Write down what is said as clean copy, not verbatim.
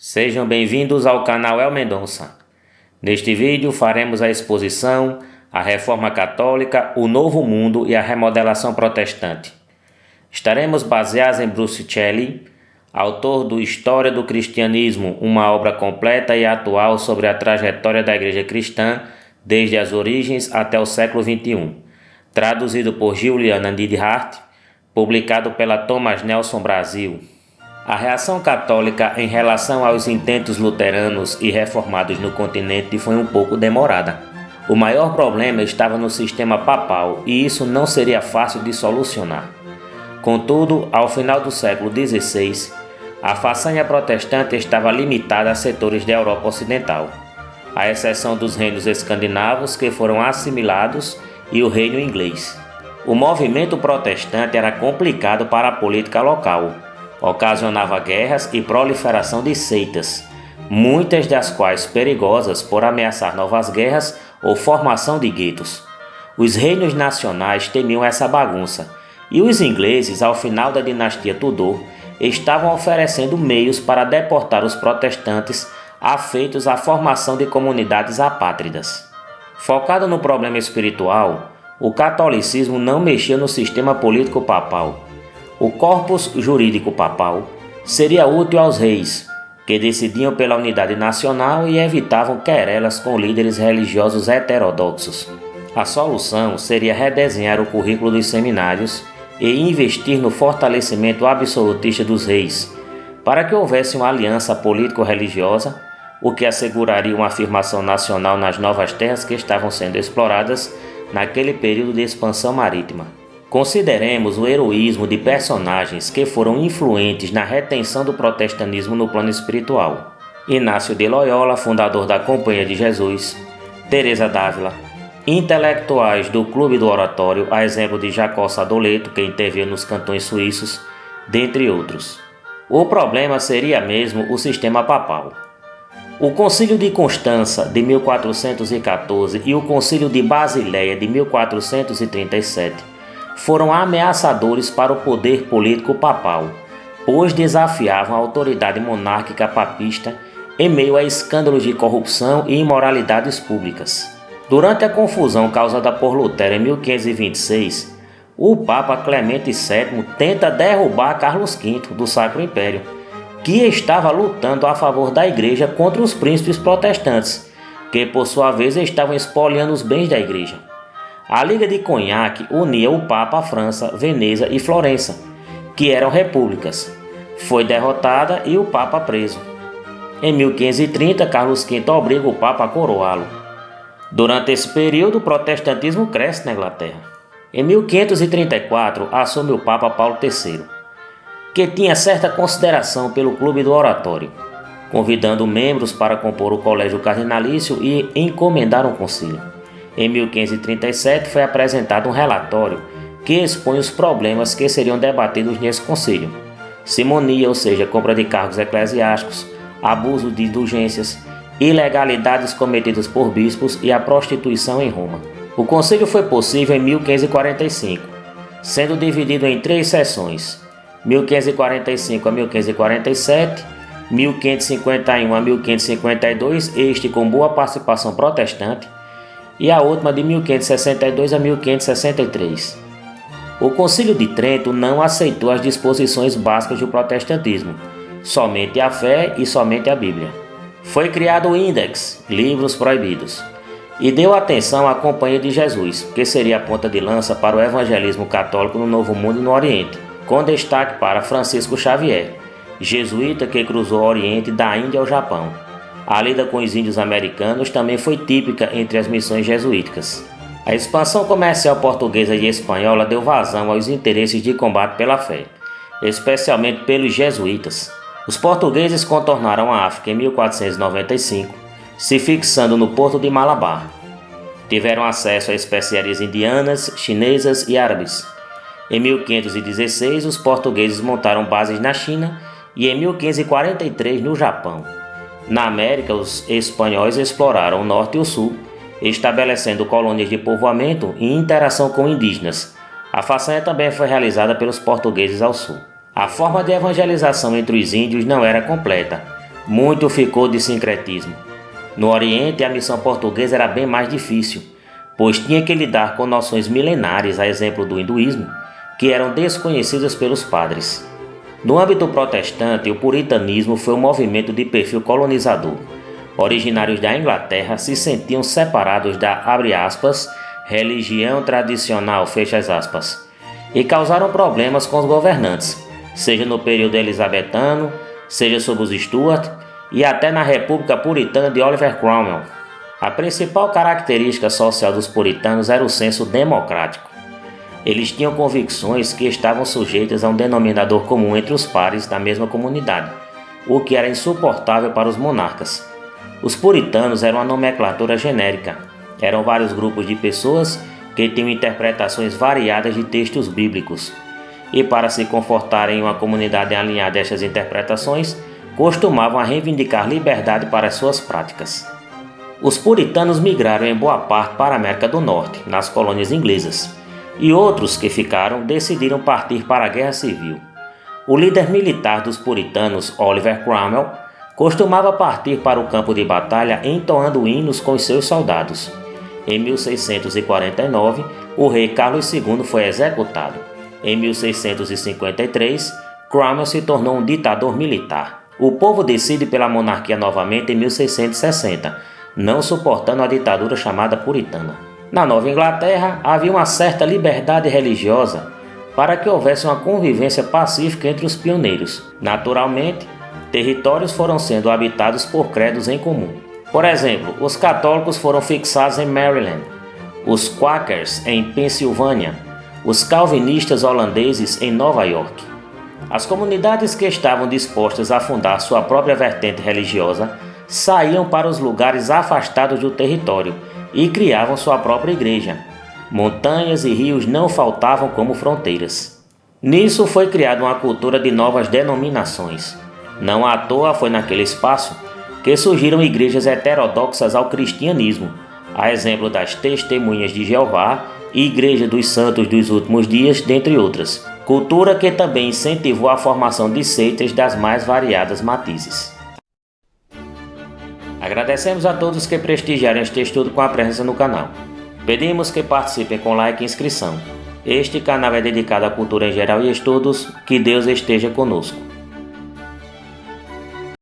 Sejam bem-vindos ao canal El Mendonça. Neste vídeo faremos a exposição A Reforma Católica, o Novo Mundo e a Remodelação Protestante. Estaremos baseados em Bruce Shelley, autor do História do Cristianismo, uma obra completa e atual sobre a trajetória da Igreja Cristã desde as origens até o século XXI, traduzido por Juliana Neidhardt, publicado pela Thomas Nelson Brasil. A reação católica em relação aos intentos luteranos e reformados no continente foi um pouco demorada. O maior problema estava no sistema papal e isso não seria fácil de solucionar. Contudo, ao final do século XVI, a façanha protestante estava limitada a setores da Europa Ocidental, à exceção dos reinos escandinavos que foram assimilados e o reino inglês. O movimento protestante era complicado para a política local. Ocasionava guerras e proliferação de seitas, muitas das quais perigosas por ameaçar novas guerras ou formação de guetos. Os reinos nacionais temiam essa bagunça, e os ingleses, ao final da dinastia Tudor, estavam oferecendo meios para deportar os protestantes afeitos à formação de comunidades apátridas. Focado no problema espiritual, o catolicismo não mexia no sistema político papal. O corpus jurídico papal seria útil aos reis, que decidiam pela unidade nacional e evitavam querelas com líderes religiosos heterodoxos. A solução seria redesenhar o currículo dos seminários e investir no fortalecimento absolutista dos reis, para que houvesse uma aliança político-religiosa, o que asseguraria uma afirmação nacional nas novas terras que estavam sendo exploradas naquele período de expansão marítima. Consideremos o heroísmo de personagens que foram influentes na retenção do protestantismo no plano espiritual. Inácio de Loyola, fundador da Companhia de Jesus, Teresa d'Ávila, intelectuais do Clube do Oratório, a exemplo de Jacó Sadoleto, que interveio nos cantões suíços, dentre outros. O problema seria mesmo o sistema papal. O Concílio de Constança, de 1414, e o Concílio de Basileia, de 1437, foram ameaçadores para o poder político papal, pois desafiavam a autoridade monárquica papista em meio a escândalos de corrupção e imoralidades públicas. Durante a confusão causada por Lutero em 1526, o Papa Clemente VII tenta derrubar Carlos V do Sacro Império, que estava lutando a favor da Igreja contra os príncipes protestantes, que por sua vez estavam espoliando os bens da Igreja. A Liga de Cognac unia o Papa à França, Veneza e Florença, que eram repúblicas. Foi derrotada e o Papa preso. Em 1530, Carlos V obriga o Papa a coroá-lo. Durante esse período, o protestantismo cresce na Inglaterra. Em 1534, assume o Papa Paulo III, que tinha certa consideração pelo Clube do Oratório, convidando membros para compor o colégio cardinalício e encomendar um concílio. Em 1537 foi apresentado um relatório que expõe os problemas que seriam debatidos nesse concílio: simonia, ou seja, compra de cargos eclesiásticos, abuso de indulgências, ilegalidades cometidas por bispos e a prostituição em Roma. O concílio foi possível em 1545, sendo dividido em 3 sessões: 1545 a 1547, 1551 a 1552, este com boa participação protestante, e a última de 1562 a 1563. O Concílio de Trento não aceitou as disposições básicas do protestantismo, somente a fé e somente a Bíblia. Foi criado o Index, Livros Proibidos, e deu atenção à Companhia de Jesus, que seria a ponta de lança para o evangelismo católico no Novo Mundo e no Oriente, com destaque para Francisco Xavier, jesuíta que cruzou o Oriente da Índia ao Japão. A lida com os índios americanos também foi típica entre as missões jesuíticas. A expansão comercial portuguesa e espanhola deu vazão aos interesses de combate pela fé, especialmente pelos jesuítas. Os portugueses contornaram a África em 1495, se fixando no porto de Malabar. Tiveram acesso a especiarias indianas, chinesas e árabes. Em 1516, os portugueses montaram bases na China e em 1543 no Japão. Na América, os espanhóis exploraram o norte e o sul, estabelecendo colônias de povoamento e interação com indígenas. A façanha também foi realizada pelos portugueses ao sul. A forma de evangelização entre os índios não era completa, Muito ficou de sincretismo. No Oriente, a missão portuguesa era bem mais difícil, pois tinha que lidar com noções milenares, a exemplo do hinduísmo, que eram desconhecidas pelos padres. No âmbito protestante, o puritanismo foi um movimento de perfil colonizador. Originários da Inglaterra se sentiam separados da, abre aspas, religião tradicional, fecha as aspas, e causaram problemas com os governantes, seja no período elizabetano, seja sob os Stuart e até na República Puritana de Oliver Cromwell. A principal característica social dos puritanos era o senso democrático. Eles tinham convicções que estavam sujeitas a um denominador comum entre os pares da mesma comunidade, o que era insuportável para os monarcas. Os puritanos eram uma nomenclatura genérica. Eram vários grupos de pessoas que tinham interpretações variadas de textos bíblicos. E para se confortarem em uma comunidade alinhada a estas interpretações, costumavam reivindicar liberdade para as suas práticas. Os puritanos migraram em boa parte para a América do Norte, nas colônias inglesas, e outros que ficaram decidiram partir para a Guerra Civil. O líder militar dos puritanos, Oliver Cromwell, costumava partir para o campo de batalha entoando hinos com os seus soldados. Em 1649, o rei Carlos II foi executado. Em 1653, Cromwell se tornou um ditador militar. O povo decide pela monarquia novamente em 1660, não suportando a ditadura chamada puritana. Na Nova Inglaterra, havia uma certa liberdade religiosa para que houvesse uma convivência pacífica entre os pioneiros. Naturalmente, territórios foram sendo habitados por credos em comum. Por exemplo, os católicos foram fixados em Maryland, os Quakers em Pensilvânia, os calvinistas holandeses em Nova York. As comunidades que estavam dispostas a fundar sua própria vertente religiosa saíam para os lugares afastados do território e criavam sua própria igreja. Montanhas e rios não faltavam como fronteiras. Nisso foi criada uma cultura de novas denominações. Não à toa foi naquele espaço que surgiram igrejas heterodoxas ao cristianismo, a exemplo das Testemunhas de Jeová e Igreja dos Santos dos Últimos Dias, dentre outras. Cultura que também incentivou a formação de seitas das mais variadas matizes. Agradecemos a todos que prestigiaram este estudo com a presença no canal. Pedimos que participem com like e inscrição. Este canal é dedicado à cultura em geral e estudos. Que Deus esteja conosco.